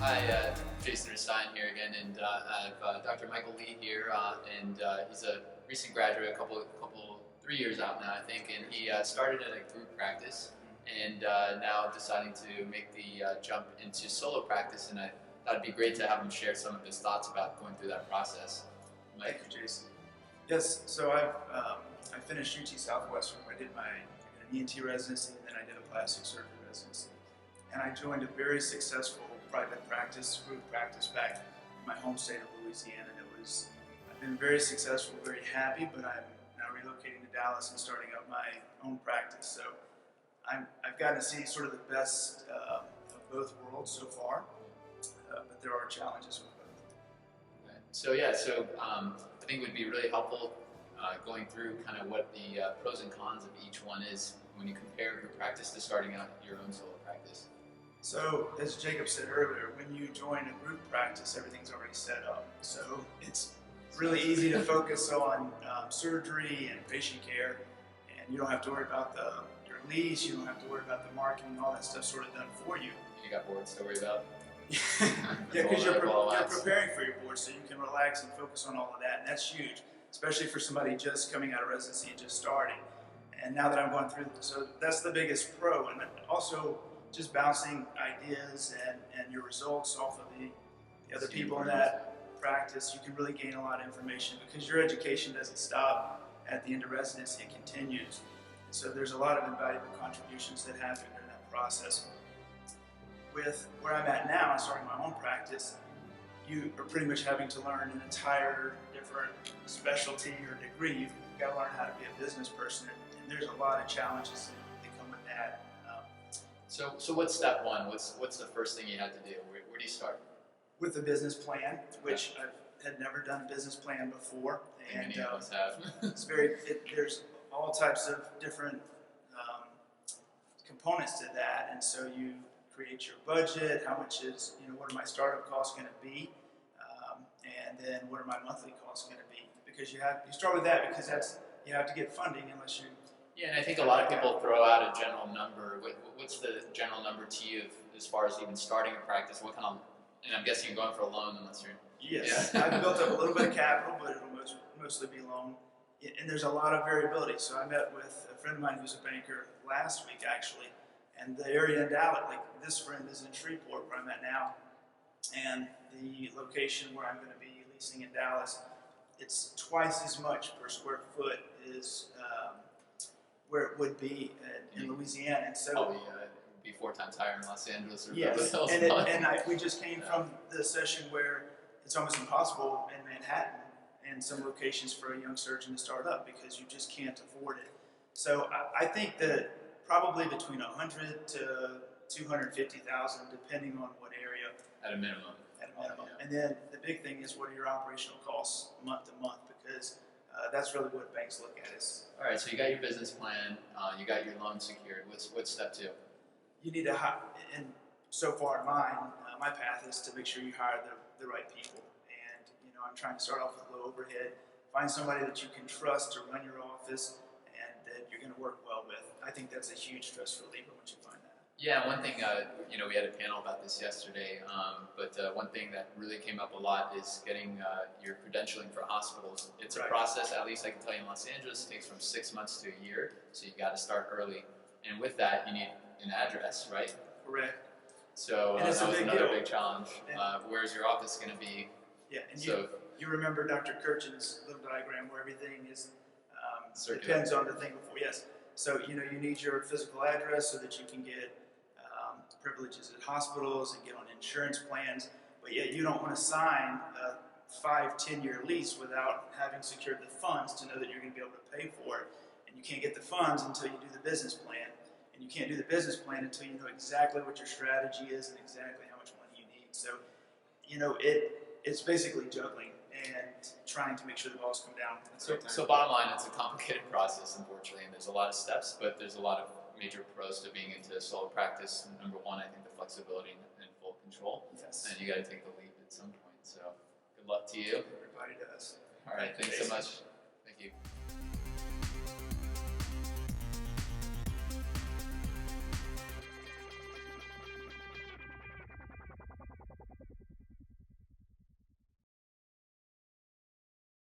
Hi, Jason Roostaeian here again, and I have Dr. Michael Lee here, and he's a recent graduate, a couple, 3 years out now, I think, and he started at a group practice, and now deciding to make the jump into solo practice, and I thought it'd be great to have him share some of his thoughts about going through that process. Mike? Thank you, Jason. Yes, so I finished UT Southwestern where I did my ENT residency, and then I did a plastic surgery residency. And I joined a very successful private practice, group practice back in my home state of Louisiana. I've been very successful, very happy, but I'm now relocating to Dallas and starting up my own practice. So I've gotten to see sort of the best of both worlds so far, but there are challenges with both. Okay. So I think it would be really helpful going through kind of what the pros and cons of each one is when you compare group practice to starting out your own solo practice. So, as Jacob said earlier, when you join a group practice, everything's already set up. So, it's really easy to focus on surgery and patient care, and you don't have to worry about your lease, you don't have to worry about the marketing, all that stuff's sort of done for you. You got boards to worry about? Yeah, because you're preparing for your board, so you can relax and focus on all of that, and that's huge, especially for somebody just coming out of residency and just starting. And now that I'm going through, so that's the biggest pro, and also just bouncing ideas and your results off of the other people in that practice. You can really gain a lot of information because your education doesn't stop at the end of residency, it continues. So there's a lot of invaluable contributions that happen during that process. With where I'm at now, starting my own practice, you are pretty much having to learn an entire different specialty or degree. You've got to learn how to be a business person, and there's a lot of challenges that come with that. So what's step one? What's the first thing you had to do? Where do you start? With the business plan, which I had never done a business plan before, and many of us have. it's there's all types of different components to that, and so you create your budget. How much is what are my startup costs going to be, and then what are my monthly costs going to be? Because you start with that because you have to get funding unless you. Yeah, and I think a lot of people throw out a general number. What's the general number to you as far as even starting a practice? What kind of, and I'm guessing you're going for a loan unless you're... Yes, yeah. I've built up a little bit of capital, but it'll mostly be loan. And there's a lot of variability. So I met with a friend of mine who's a banker last week, actually, and the area in Dallas, like this friend is in Shreveport, where I'm at now, and the location where I'm going to be leasing in Dallas, it's twice as much per square foot as where it would be in Louisiana. And so probably it'd be 4 times higher in Los Angeles or yes, else. We just came from the session where it's almost impossible in Manhattan and some locations for a young surgeon to start up because you just can't afford it. So I think that probably between 100 to 250,000, depending on what area. At a minimum. Yeah. Yeah. And then the big thing is what are your operational costs month to month, because that's really what banks look at. All right, so you got your business plan, you got your loan secured. What's step 2? You need to hire, and so far my path is to make sure you hire the right people. And I'm trying to start off with low overhead, find somebody that you can trust to run your office and that you're going to work well with. I think that's a huge stress reliever once you find that. Yeah, one thing, we had a panel about this yesterday, but one thing that really came up a lot is getting your credentialing for hospitals. It's a process, at least I can tell you in Los Angeles, it takes from 6 months to a year, so you got to start early. And with that, you need an address, right? Correct. So that was another big challenge. Where's your office going to be? Yeah, and you remember Dr. Kirchen's little diagram where everything is depends on the thing before. Yes. So you need your physical address so that you can get privileges at hospitals and get on insurance plans. But yet you don't want to sign a 5-10-year lease without having secured the funds to know that you're going to be able to pay for it. And you can't get the funds until you do the business plan. And you can't do the business plan until you know exactly what your strategy is and exactly how much money you need. So, it's basically juggling and trying to make sure the balls come down. So bottom line, it's a complicated process, unfortunately, and there's a lot of steps, but there's a lot of major pros to being into solo practice. Number one, I think the flexibility and full control. Yes. And you got to take the leap at some point. So good luck to you. Everybody does. All right, thanks so much. Thank you.